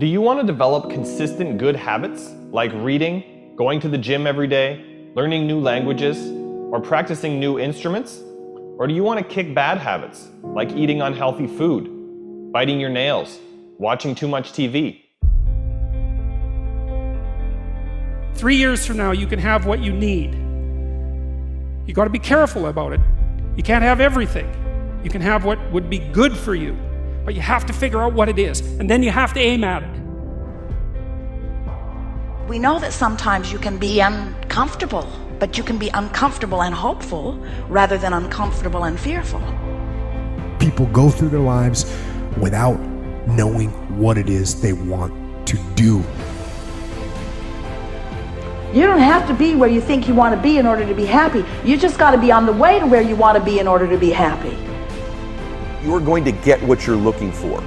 Do you want to develop consistent good habits like reading, going to the gym every day, learning new languages, or practicing new instruments? Or do you want to kick bad habits like eating unhealthy food, biting your nails, watching too much TV? 3 years from now, you can have what you need. You got to be careful about it. You can't have everything. You can have what would be good for you, but you have to figure out what it is, and then you have to aim at it. We know that sometimes you can be uncomfortable, but you can be uncomfortable and hopeful rather than uncomfortable and fearful. People go through their lives without knowing what it is they want to do. You don't have to be where you think you want to be in order to be happy. You just got to be on the way to where you want to be in order to be happy. You're going to get what you're looking for.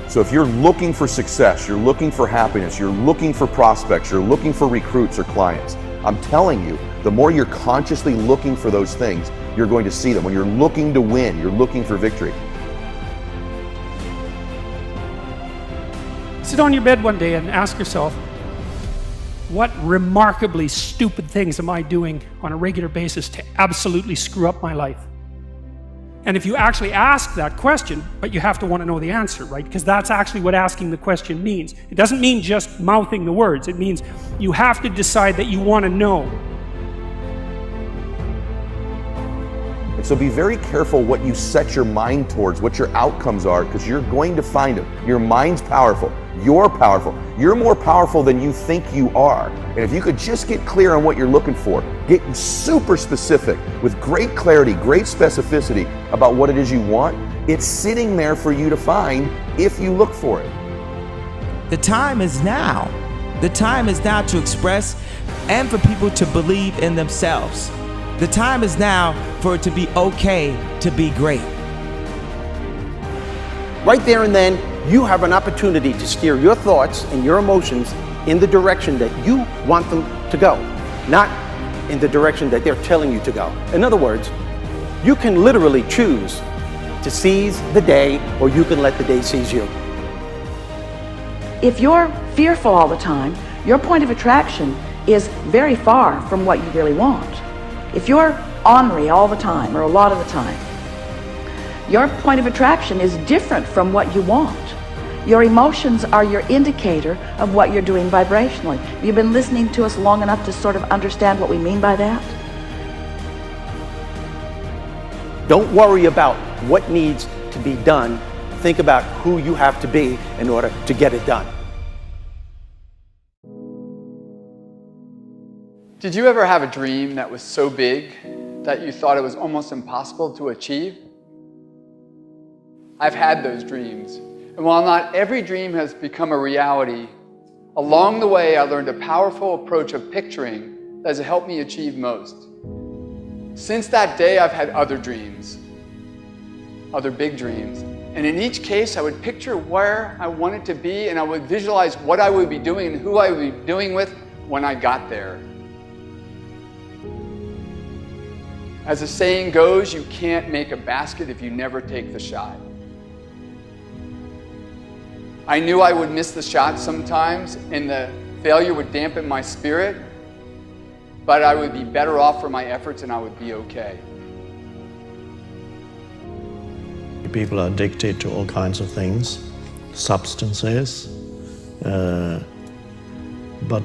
So if you're looking for success, you're looking for happiness, you're looking for prospects, you're looking for recruits or clients, I'm telling you, the more you're consciously looking for those things, you're going to see them. When you're looking to win, you're looking for victory. Sit on your bed one day and ask yourself, what remarkably stupid things am I doing on a regular basis to absolutely screw up my life? And if you actually ask that question, but you have to want to know the answer, right? Because that's actually what asking the question means. It doesn't mean just mouthing the words. It means you have to decide that you want to know. And so be very careful what you set your mind towards, what your outcomes are, because you're going to find them. Your mind's powerful. You're powerful. You're more powerful than you think you are. And if you could just get clear on what you're looking for, get super specific with great clarity, great specificity about what it is you want, it's sitting there for you to find if you look for it. The time is now. The time is now to express and for people to believe in themselves. The time is now for it to be okay to be great. Right there and then, you have an opportunity to steer your thoughts and your emotions in the direction that you want them to go, not in the direction that they're telling you to go. In other words, you can literally choose to seize the day, or you can let the day seize you. If you're fearful all the time, your point of attraction is very far from what you really want. If you're ornery all the time, or a lot of the time, your point of attraction is different from what you want. Your emotions are your indicator of what you're doing vibrationally. Have you been listening to us long enough to sort of understand what we mean by that? Don't worry about what needs to be done. Think about who you have to be in order to get it done. Did you ever have a dream that was so big that you thought it was almost impossible to achieve? I've had those dreams. And while not every dream has become a reality, along the way I learned a powerful approach of picturing that has helped me achieve most. Since that day, I've had other dreams, other big dreams. And in each case, I would picture where I wanted to be, and I would visualize what I would be doing and who I would be doing with when I got there. As the saying goes, you can't make a basket if you never take the shot. I knew I would miss the shot sometimes, and the failure would dampen my spirit, but I would be better off for my efforts and I would be okay. People are addicted to all kinds of things, substances, but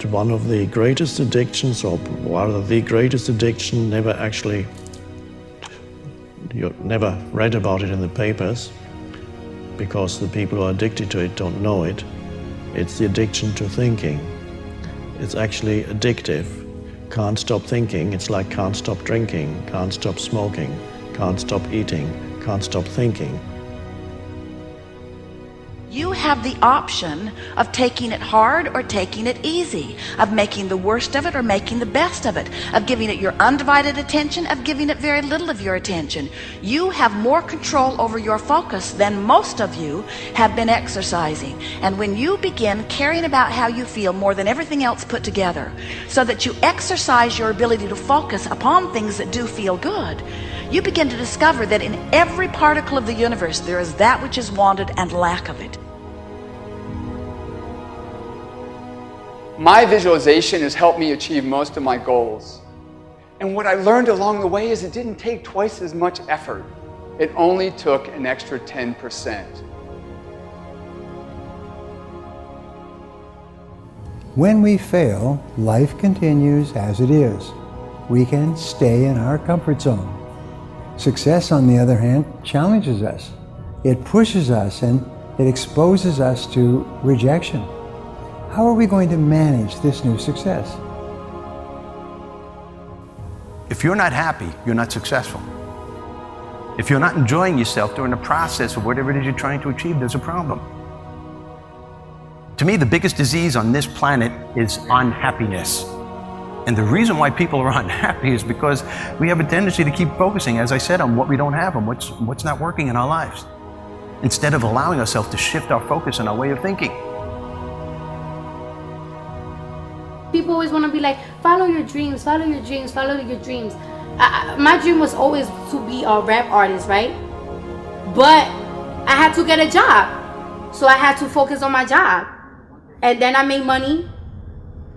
one of the greatest addictions, or rather the greatest addiction, you never read about it in the papers, because the people who are addicted to it don't know it. It's the addiction to thinking. It's actually addictive. Can't stop thinking. It's like can't stop drinking, can't stop smoking, can't stop eating, can't stop thinking. You have the option of taking it hard or taking it easy, of making the worst of it or making the best of it, of giving it your undivided attention, of giving it very little of your attention. You have more control over your focus than most of you have been exercising. And when you begin caring about how you feel more than everything else put together, so that you exercise your ability to focus upon things that do feel good, you begin to discover that in every particle of the universe there is that which is wanted and lack of it. My visualization has helped me achieve most of my goals. And what I learned along the way is it didn't take twice as much effort. It only took an extra 10%. When we fail, life continues as it is. We can stay in our comfort zone. Success, on the other hand, challenges us. It pushes us and it exposes us to rejection. How are we going to manage this new success? If you're not happy, you're not successful. If you're not enjoying yourself during the process of whatever it is you're trying to achieve, there's a problem. To me, the biggest disease on this planet is unhappiness. And the reason why people are unhappy is because we have a tendency to keep focusing, as I said, on what we don't have, on what's not working in our lives, instead of allowing ourselves to shift our focus and our way of thinking. People always want to be like, follow your dreams, follow your dreams, follow your dreams. My dream was always to be a rap artist, right? But I had to get a job. So I had to focus on my job. And then I made money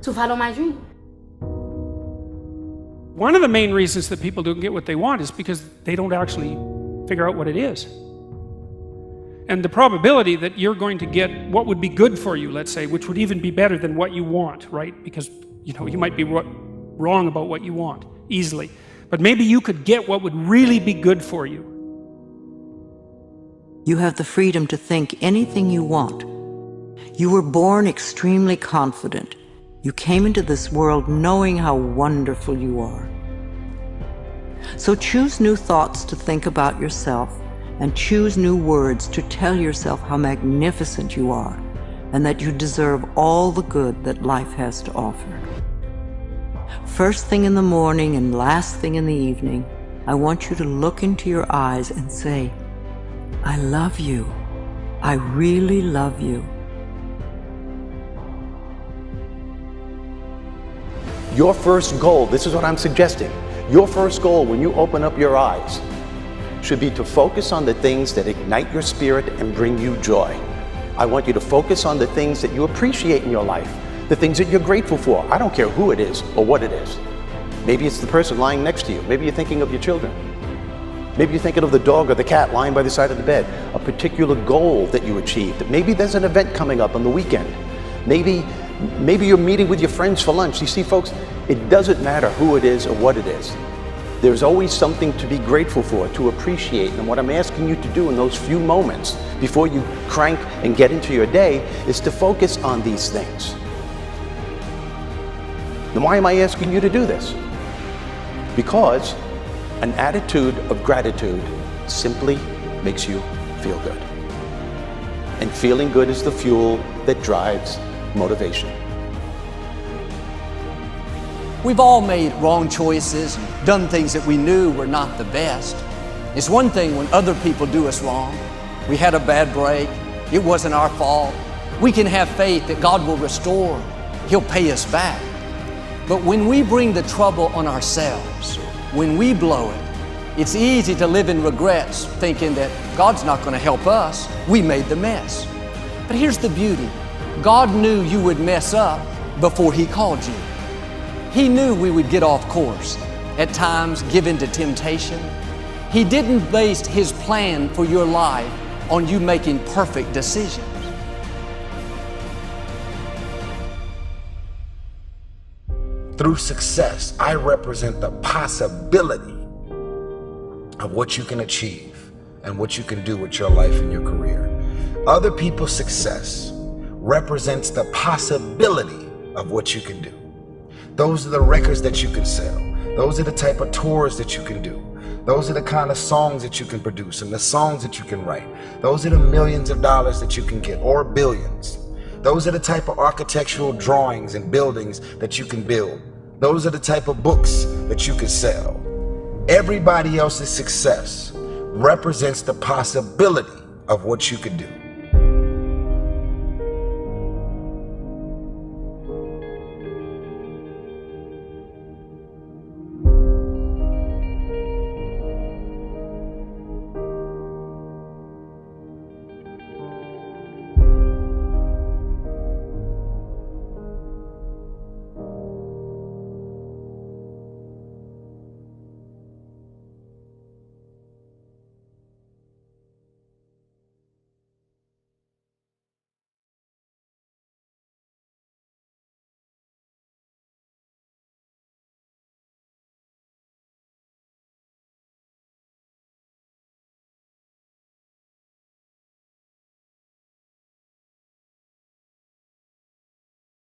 to follow my dream. One of the main reasons that people don't get what they want is because they don't actually figure out what it is. And the probability that you're going to get what would be good for you, let's say, which would even be better than what you want, right? Because, you know, you might be wrong about what you want easily. But maybe you could get what would really be good for you. You have the freedom to think anything you want. You were born extremely confident. You came into this world knowing how wonderful you are. So choose new thoughts to think about yourself, and choose new words to tell yourself how magnificent you are, and that you deserve all the good that life has to offer. First thing in the morning and last thing in the evening, I want you to look into your eyes and say, I love you. I really love you. Your first goal, this is what I'm suggesting, your first goal when you open up your eyes should be to focus on the things that ignite your spirit and bring you joy. I want you to focus on the things that you appreciate in your life, the things that you're grateful for. I don't care who it is or what it is. Maybe it's the person lying next to you. Maybe you're thinking of your children. Maybe you're thinking of the dog or the cat lying by the side of the bed, a particular goal that you achieved. Maybe there's an event coming up on the weekend. Maybe you're meeting with your friends for lunch. You see, folks, it doesn't matter who it is or what it is. There's always something to be grateful for, to appreciate. And what I'm asking you to do in those few moments before you crank and get into your day is to focus on these things. Then why am I asking you to do this? Because an attitude of gratitude simply makes you feel good. And feeling good is the fuel that drives motivation. We've all made wrong choices and done things that we knew were not the best. It's one thing when other people do us wrong. We had a bad break. It wasn't our fault. We can have faith that God will restore. He'll pay us back. But when we bring the trouble on ourselves, when we blow it, it's easy to live in regrets, thinking that God's not going to help us. We made the mess. But here's the beauty. God knew you would mess up before He called you. He knew we would get off course, at times give in to temptation. He didn't base His plan for your life on you making perfect decisions. Through success, I represent the possibility of what you can achieve and what you can do with your life and your career. Other people's success represents the possibility of what you can do. Those are the records that you can sell. Those are the type of tours that you can do. Those are the kind of songs that you can produce and the songs that you can write. Those are the millions of dollars that you can get, or billions. Those are the type of architectural drawings and buildings that you can build. Those are the type of books that you can sell. Everybody else's success represents the possibility of what you could do.